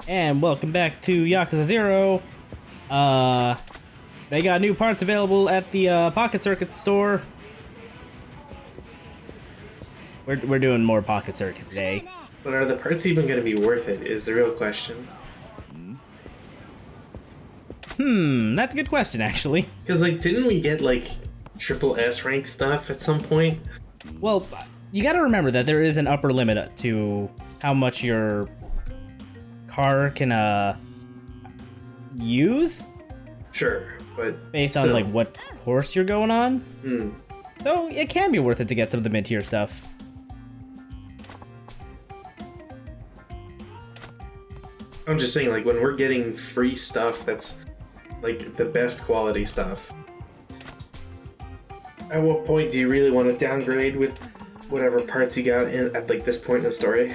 And welcome back to Yakuza 0. They got new parts available at the Pocket Circuit store. We're doing more Pocket Circuit today. But are the parts even going to be worth it, is the real question. That's a good question, actually. Because, like, didn't we get, like, triple S rank stuff at some point? Well, you gotta remember that there is an upper limit to how much your car can, use? Sure, but based still. on, like, what course you're going on. So it can be worth it to get some of the mid-tier stuff. I'm just saying, like, when we're getting free stuff that's, like, the best quality stuff, at what point do you really want to downgrade with whatever parts you got at, like, this point in the story?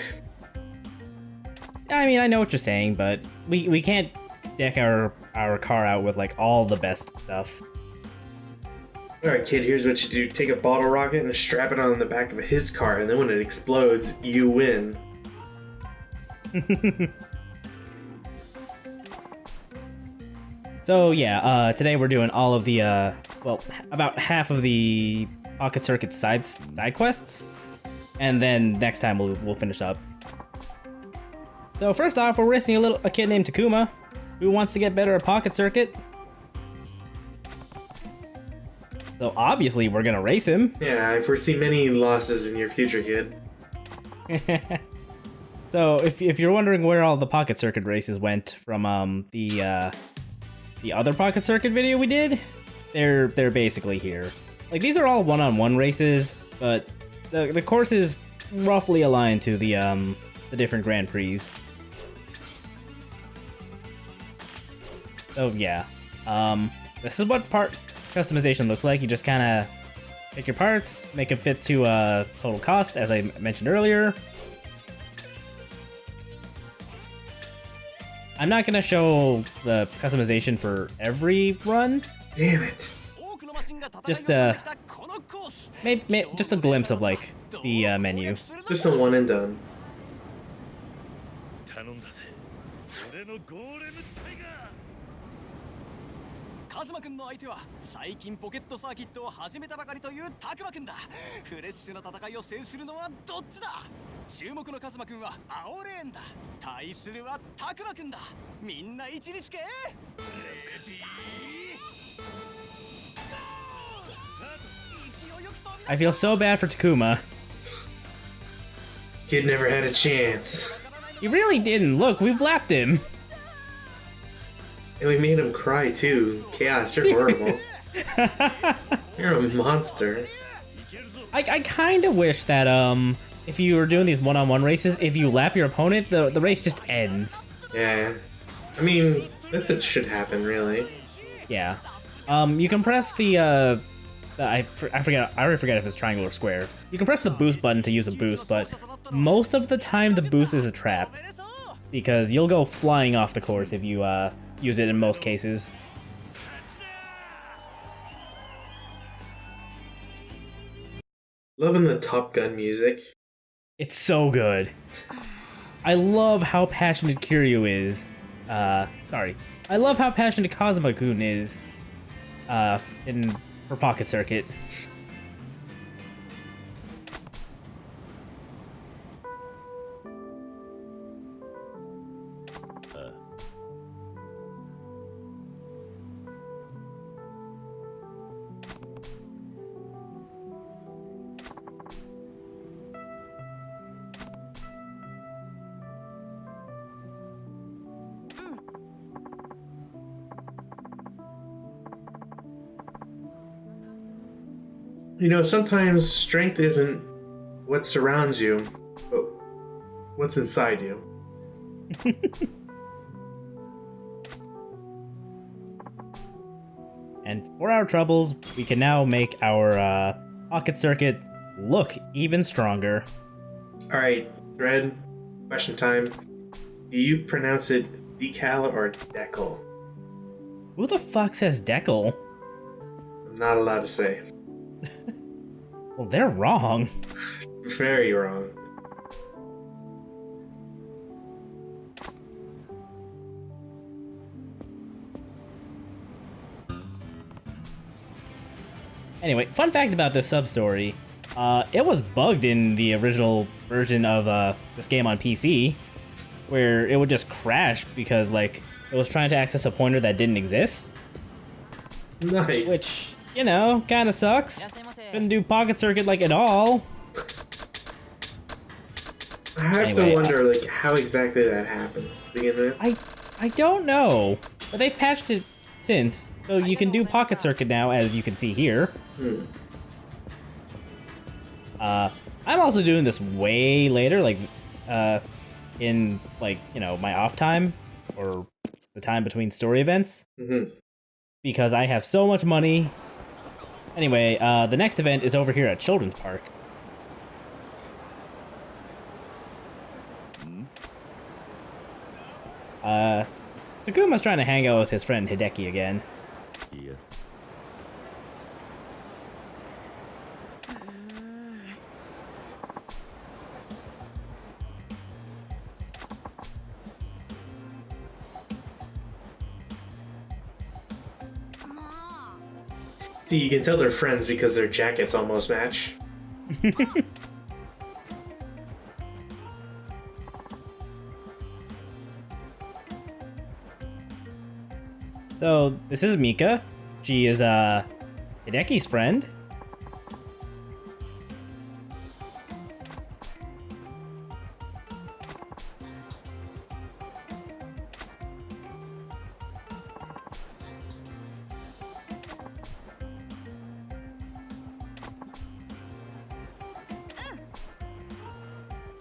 I mean, I know what you're saying, but we can't deck our car out with, like, all the best stuff. Alright, kid, here's what you do. Take a bottle rocket and strap it on the back of his car, and then when it explodes, you win. So yeah, today we're doing all of the, well, about half of the Pocket Circuit side quests, and then next time we'll finish up. So first off, we're racing a kid named Takuma, who wants to get better at Pocket Circuit. So obviously we're gonna race him. Yeah, I foresee many losses in your future, kid. So if you're wondering where all the Pocket Circuit races went from the other Pocket Circuit video we did, they're basically here. Like, these are all one-on-one races, but the course is roughly aligned to the different Grand Prix. So yeah, this is what part customization looks like. You just kind of pick your parts, make them fit to total cost, as I mentioned earlier. I'm not gonna show the customization for every run. Damn it. Just just a glimpse of, like, the menu. Just a one and done. I feel so bad for Takuma. Kid never had a chance. He really didn't. Look, we've lapped him. And we made him cry too. Chaos, you're horrible. You're a monster. I kind of wish that if you were doing these one-on-one races, if you lap your opponent, the race just ends. Yeah. I mean, that's what should happen, really. Yeah. You can press the I already forget if it's triangle or square. You can press the boost button to use a boost, but most of the time the boost is a trap, because you'll go flying off the course if you use it in most cases. Loving the Top Gun music. It's so good. I love how passionate Kiryu is. Sorry. I love how passionate Kazuma-kun is for Pocket Circuit. You know, sometimes strength isn't what surrounds you, but what's inside you. And for our troubles, we can now make our Pocket Circuit look even stronger. Alright, Thread, question time. Do you pronounce it decal or decal? Who the fuck says decal? I'm not allowed to say. Well, they're wrong. Very wrong. Anyway, fun fact about this sub-story. It was bugged in the original version of this game on PC, where it would just crash because, like, it was trying to access a pointer that didn't exist. Nice. Which, you know, kind of sucks. Couldn't do Pocket Circuit, like, at all. I have to wonder, like, how exactly that happens to begin with. I don't know, but they've patched it since, so you can do Pocket Circuit now, as you can see here. I'm also doing this way later, like, in, like, you know, my off time, or the time between story events, because I have so much money. Anyway, the next event is over here at Children's Park. Takuma's trying to hang out with his friend Hideki again. Yeah. See, you can tell they're friends because their jackets almost match. So, this is Mika. She is, Hideki's friend.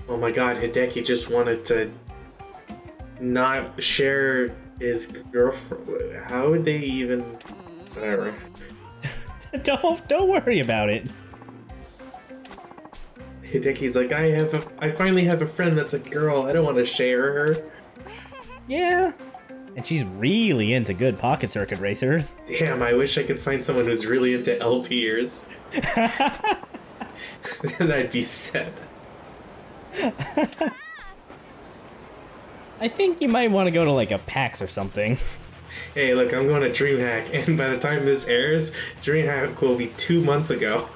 Oh my god, Hideki just wanted to not share his girlfriend. How would they even... Whatever. Don't worry about it. Hideki's like, I finally have a friend that's a girl. I don't want to share her. Yeah. And she's really into good Pocket Circuit racers. Damn, I wish I could find someone who's really into LPers. Then I'd be set. I think you might want to go to, like, a PAX or something. Hey, look, I'm going to DreamHack, and by the time this airs, DreamHack will be 2 months ago.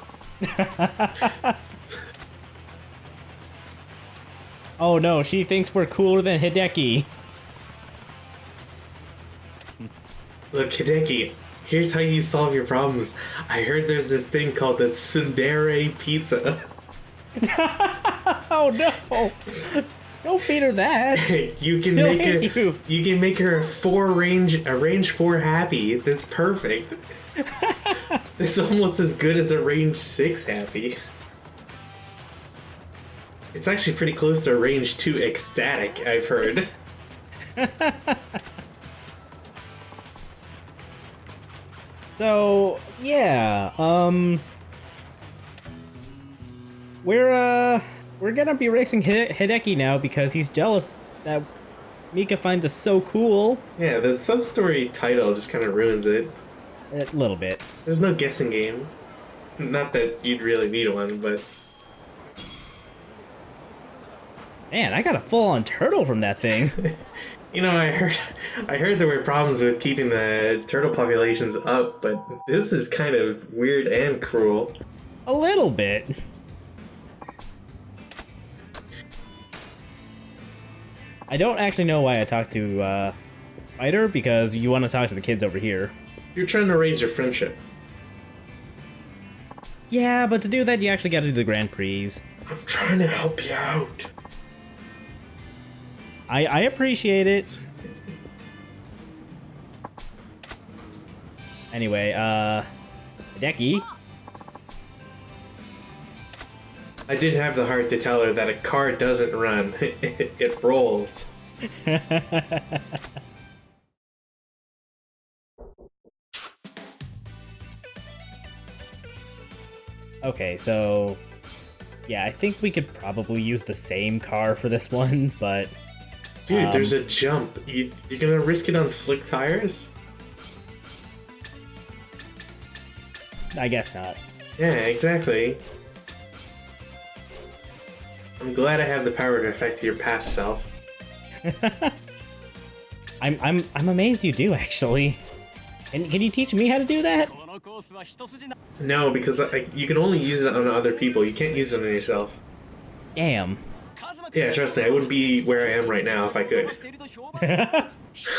Oh no, she thinks we're cooler than Hideki. Look, Hideki, here's how you solve your problems. I heard there's this thing called the tsundere pizza. Oh no! Don't feed her that. You can make her. You can make her a range 4 happy. That's perfect. It's almost as good as a range 6 happy. It's actually pretty close to a range 2 ecstatic, I've heard. So yeah, we're gonna be racing Hideki now because he's jealous that Mika finds us so cool. Yeah, the sub-story title just kind of ruins it. A little bit. There's no guessing game. Not that you'd really need one, but... Man, I got a full-on turtle from that thing. You know, I heard there were problems with keeping the turtle populations up, but this is kind of weird and cruel. A little bit. I don't actually know why I talked to Fighter, because you want to talk to the kids over here. You're trying to raise your friendship. Yeah, but to do that, you actually got to do the Grand Prix. I'm trying to help you out. I appreciate it. Anyway, Hideki. I didn't have the heart to tell her that a car doesn't run, it rolls. Okay, so yeah, I think we could probably use the same car for this one, but dude, there's a jump. You're gonna risk it on slick tires? I guess not. Yeah, exactly. I'm glad I have the power to affect your past self. I'm amazed you do, actually. Can you teach me how to do that? No, because you can only use it on other people. You can't use it on yourself. Damn. Yeah, trust me, I wouldn't be where I am right now if I could.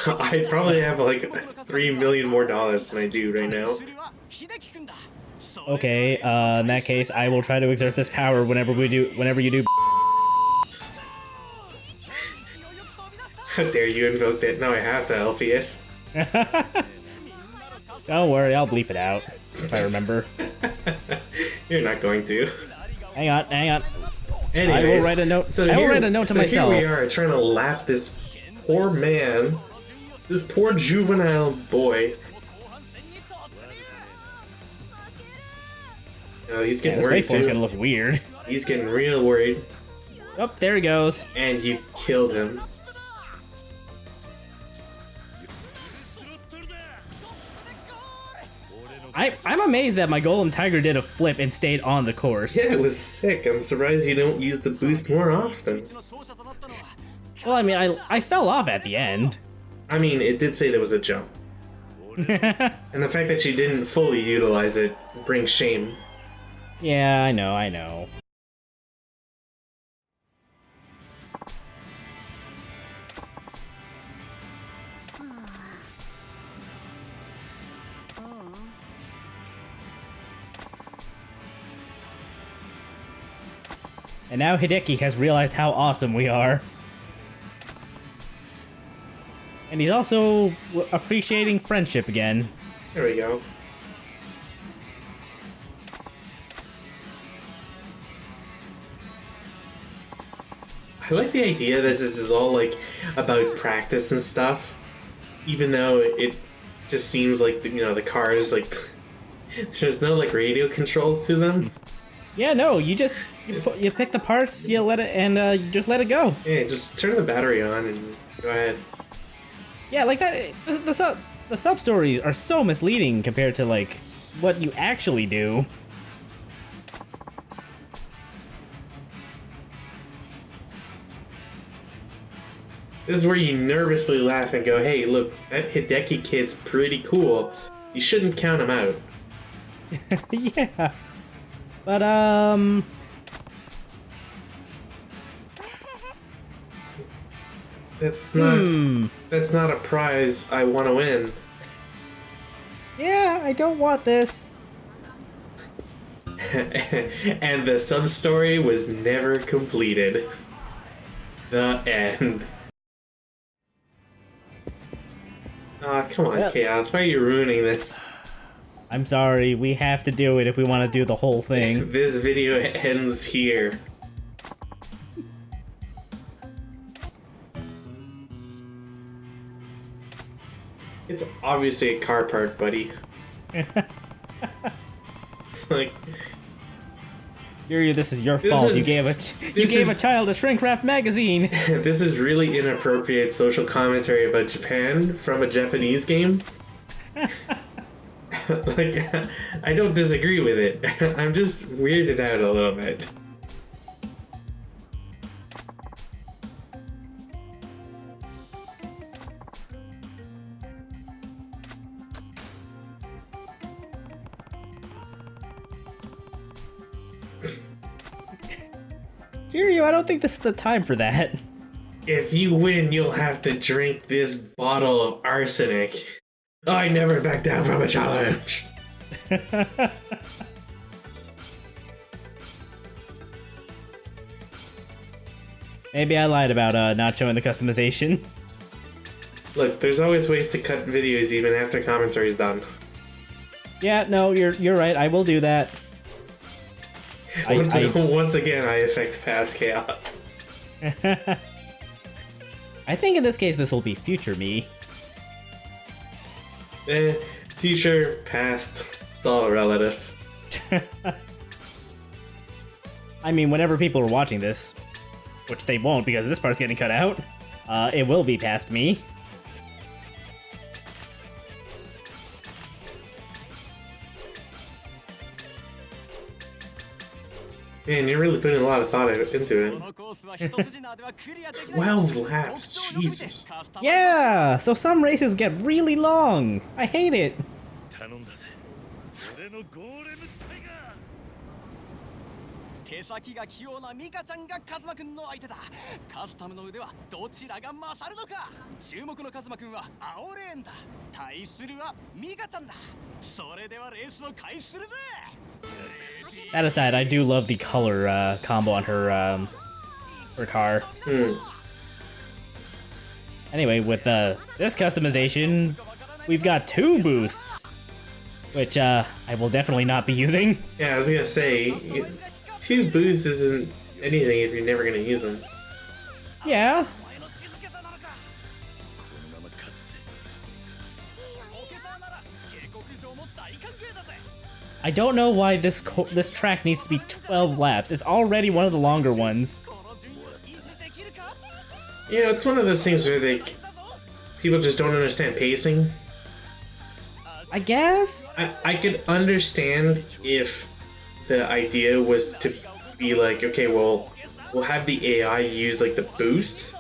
I'd probably have like $3 million more than I do right now. Okay, in that case, I will try to exert this power whenever you do. How dare you invoke that? Now I have to help it. Don't worry, I'll bleep it out if I remember. You're not going to. Hang on. Anyways, I will write a note. I will write a note to myself. Here we are trying to lap this poor man, this poor juvenile boy. Oh, he's getting worried too. This gonna look weird. He's getting real worried. Oh, there he goes. And you've killed him. I'm amazed that my Golem Tiger did a flip and stayed on the course. Yeah, it was sick. I'm surprised you don't use the boost more often. Well, I mean, I fell off at the end. I mean, it did say there was a jump. And the fact that you didn't fully utilize it brings shame. Yeah, I know. And now Hideki has realized how awesome we are. And he's also appreciating friendship again. There we go. I like the idea that this is all like about practice and stuff, even though it just seems like the cars, like there's no like radio controls to them. Yeah, no, you pick the parts, you let it, and you just let it go. Yeah, just turn the battery on and go ahead. Yeah, like that. The sub stories are so misleading compared to like what you actually do. This is where you nervously laugh and go, "Hey, look, that Hideki kid's pretty cool. You shouldn't count him out." Yeah, but That's not a prize I want to win. Yeah, I don't want this. And the sub-story was never completed. The end. Aw, come on, Chaos. Why are you ruining this? I'm sorry, we have to do it if we want to do the whole thing. This video ends here. It's obviously a car part, buddy. It's like... Yuri, this is your fault. You gave a child a shrink-wrapped magazine. This is really inappropriate social commentary about Japan from a Japanese game. Like, I don't disagree with it. I'm just weirded out a little bit. Kiryu, I don't think this is the time for that. If you win, you'll have to drink this bottle of arsenic. I never back down from a challenge. Maybe I lied about not showing the customization. Look, there's always ways to cut videos even after commentary is done. Yeah, no, you're right. I will do that. Once again, I affect past chaos. I think in this case, this will be future me. Future, past, it's all relative. I mean, whenever people are watching this, which they won't because this part's getting cut out, it will be past me. Man, you're really putting a lot of thought into it. 12 laps, Jesus. Yeah, so some races get really long. I hate it. 手先が器用なミカちゃんがカズマくんの相手だ。カスタムの腕はどちらが勝るのか。注目のカズマくんは青レーンだ。対するはミカちゃんだ。それではレースを開始するぜ。 That aside, I do love the color combo on her car. Anyway, with this customization, we've got 2 boosts, which I will definitely not be using. Yeah, I was gonna say, 2 boosts isn't anything if you're never gonna use them. Yeah. I don't know why this track needs to be 12 laps. It's already one of the longer ones. Yeah, it's one of those things where people just don't understand pacing. I guess? I could understand if the idea was to be like, okay, well, we'll have the AI use like the boost,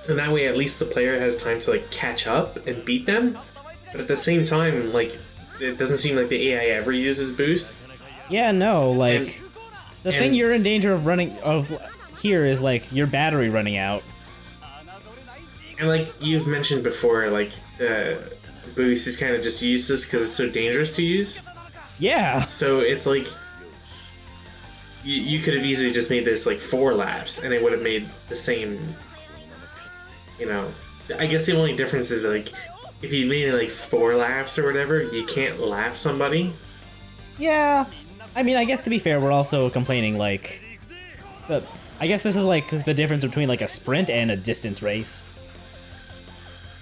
and that way at least the player has time to like catch up and beat them. But at the same time, like, it doesn't seem like the AI ever uses boost. Yeah, no, like the thing you're in danger of running here is like your battery running out. And like you've mentioned before, like boost is kind of just useless because it's so dangerous to use. Yeah. So it's like you could have easily just made this like 4 laps, and it would have made the same. You know, I guess the only difference is like if you made it like 4 laps or whatever, you can't lap somebody. Yeah. I mean, I guess to be fair, we're also complaining like I guess this is like the difference between like a sprint and a distance race.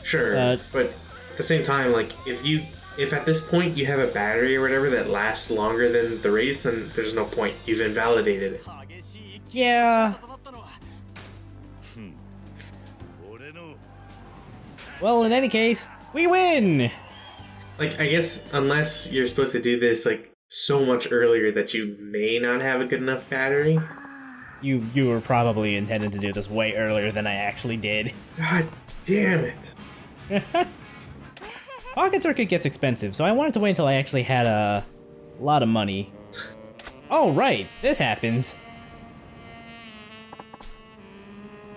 Sure, but at the same time, like if at this point you have a battery or whatever that lasts longer than the race, then there's no point. You've invalidated it. Yeah. Well, in any case, we win! Like, I guess unless you're supposed to do this like so much earlier that you may not have a good enough battery. You were probably intending to do this way earlier than I actually did. God damn it. Pocket Circuit gets expensive, so I wanted to wait until I actually had a lot of money. Oh, right, this happens.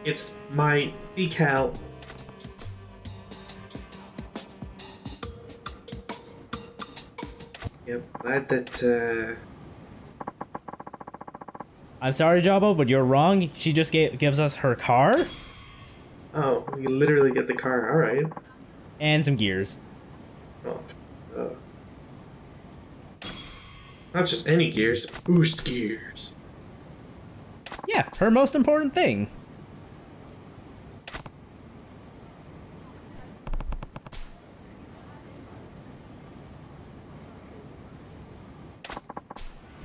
It's my decal. Yep, glad that, I'm sorry, Jabbo, but you're wrong. She just gives us her car. Oh, we literally get the car, alright. And some gears. Oh. Not just any gears, boost gears. Yeah, her most important thing.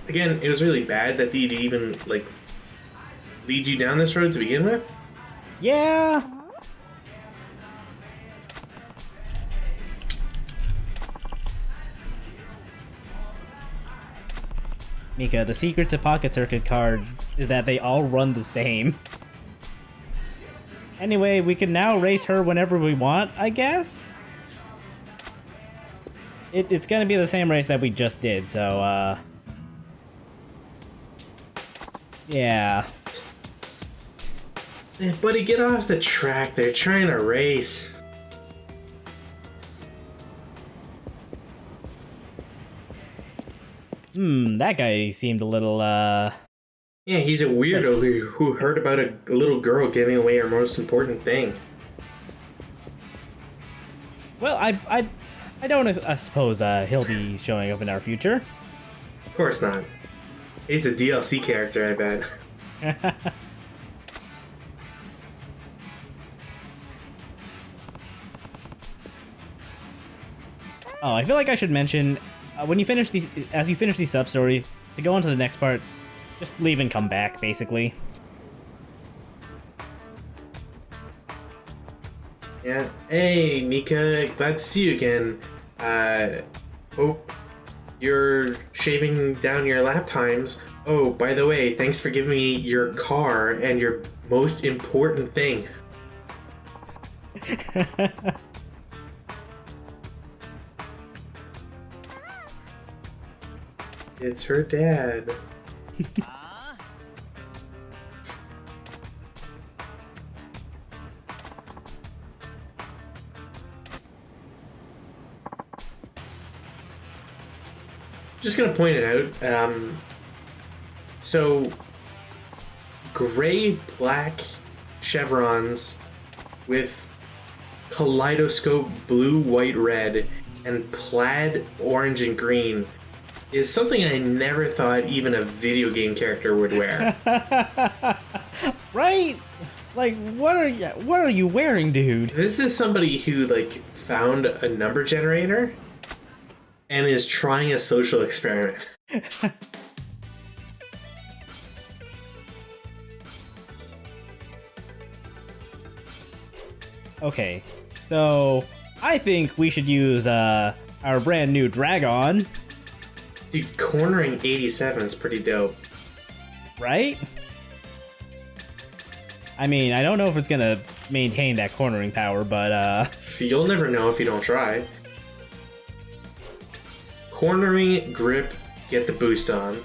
Again, it was really bad that they'd even, like, lead you down this road to begin with. Yeah. Mika, the secret to Pocket Circuit cards is that they all run the same. Anyway, we can now race her whenever we want, I guess? It's gonna be the same race that we just did, so, yeah. Hey, buddy, get off the track. They're trying to race. That guy seemed a little, Yeah, he's a weirdo who heard about a little girl giving away her most important thing. Well, I don't suppose he'll be showing up in our future. Of course not. He's a DLC character, I bet. Oh, I feel like I should mention, when you finish these, as you finish these sub-stories, to go on to the next part, just leave and come back, basically. Yeah. Hey, Mika, glad to see you again. Hope you're shaving down your lap times. Oh, by the way, thanks for giving me your car and your most important thing. It's her dad. Just gonna point it out. So gray, black chevrons with kaleidoscope blue, white, red, and plaid orange and green is something I never thought even a video game character would wear. Right? Like, what are you wearing, dude? This is somebody who like found a number generator and is trying a social experiment. Okay, so I think we should use our brand new Dragon, Dude, cornering 87 is pretty dope. right? I mean, I don't know if it's gonna maintain that cornering power, but You'll never know if you don't try. Cornering, grip, get the boost on.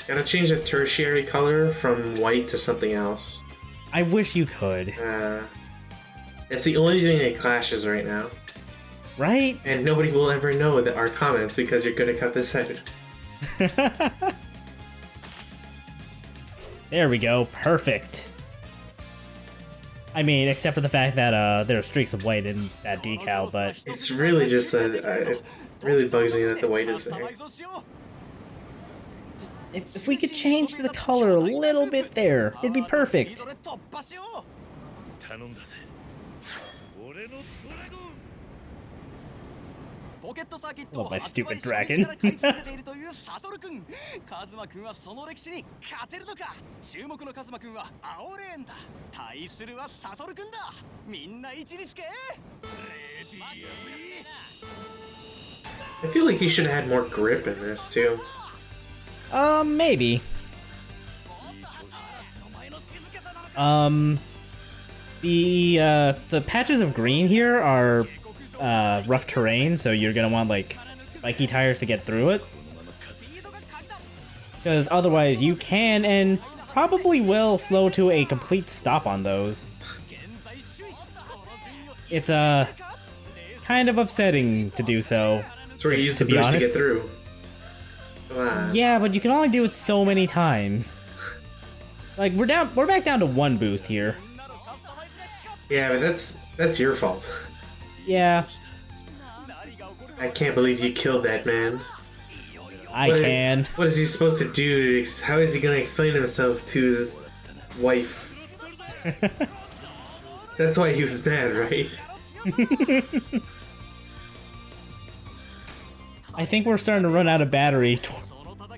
Gotta change the tertiary color from white to something else. I wish you could, It's the only thing that clashes right now. right? And nobody will ever know that our comments because you're gonna cut this out. There we go, perfect. I mean, except for the fact that there are streaks of white in that decal, but It's really just that it really bugs me that the white is there. if we could change the color a little bit there, it'd be perfect. Oh, my stupid dragon. I feel like he should have had more grip in this too. Maybe. The patches of green here are rough terrain, so you're gonna want like spiky tires to get through it. Because otherwise you can and probably will slow to a complete stop on those. It's kind of upsetting to do so. That's where you use the be boost to honest. get through. Come on. Yeah, but you can only do it so many times. Like we're back down to one boost here. Yeah, but that's your fault. Yeah, I can't believe you killed that man. I What- can. What is he supposed to do? How is he going to explain himself to his wife? That's why he was mad, right? I think we're starting to run out of battery.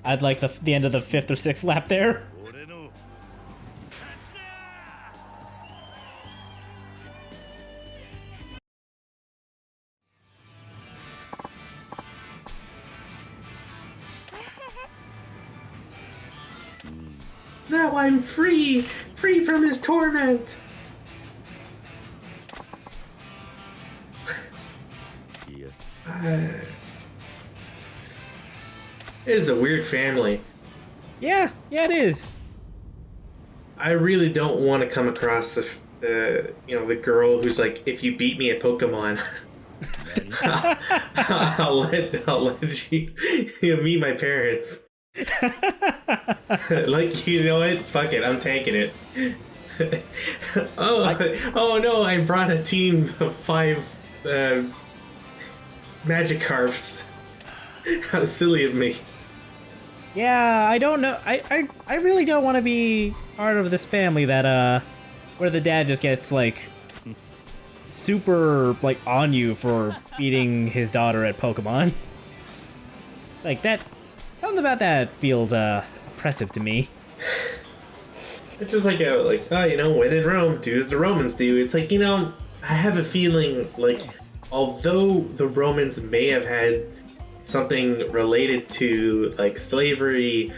I'd like the end of the 5th or 6th lap there. Now I'm free! Free from his torment! It is a weird family. Yeah, it is. I really don't want to come across the girl who's like, if you beat me at Pokemon, I'll let you meet my parents. Like, you know what? Fuck it, I'm tanking it. Oh no, I brought a team of 5 Magikarps. How silly of me. Yeah, I don't know. I really don't want to be part of this family that where the dad just gets like super like on you for beating his daughter at Pokemon. Like that Something about that feels oppressive to me. It's just like when in Rome, do as the Romans do. It's like, I have a feeling like, although the Romans may have had something related to like slavery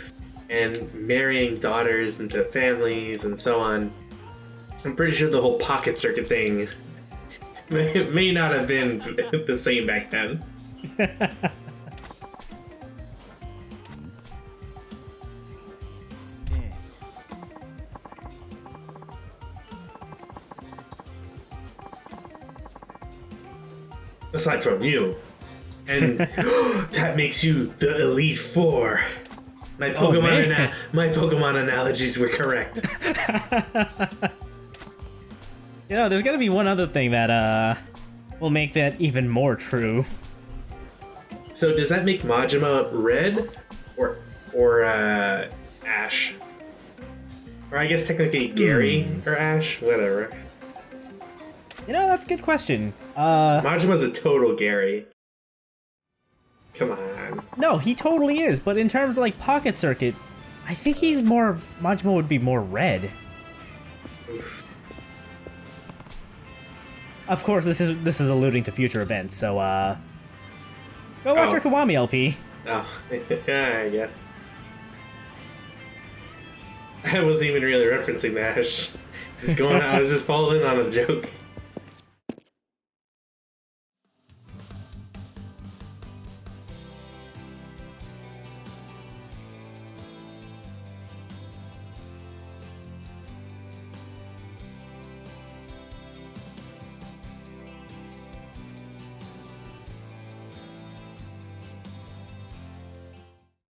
and marrying daughters into families and so on, I'm pretty sure the whole pocket circuit thing may not have been the same back then. Aside from you. And that makes you the Elite Four. My Pokemon analogies were correct. There's gotta be one other thing that will make that even more true. So does that make Majima red or Ash? Or I guess technically Gary or Ash, whatever. That's a good question. Majima's a total Gary. Come on. No, he totally is, but in terms of like Pocket Circuit, I think Majima would be more red. Oof. Of course, this is alluding to future events, so go watch your Kiwami LP. Oh, yeah, I guess. I wasn't even really referencing the Ash. I was just following on a joke.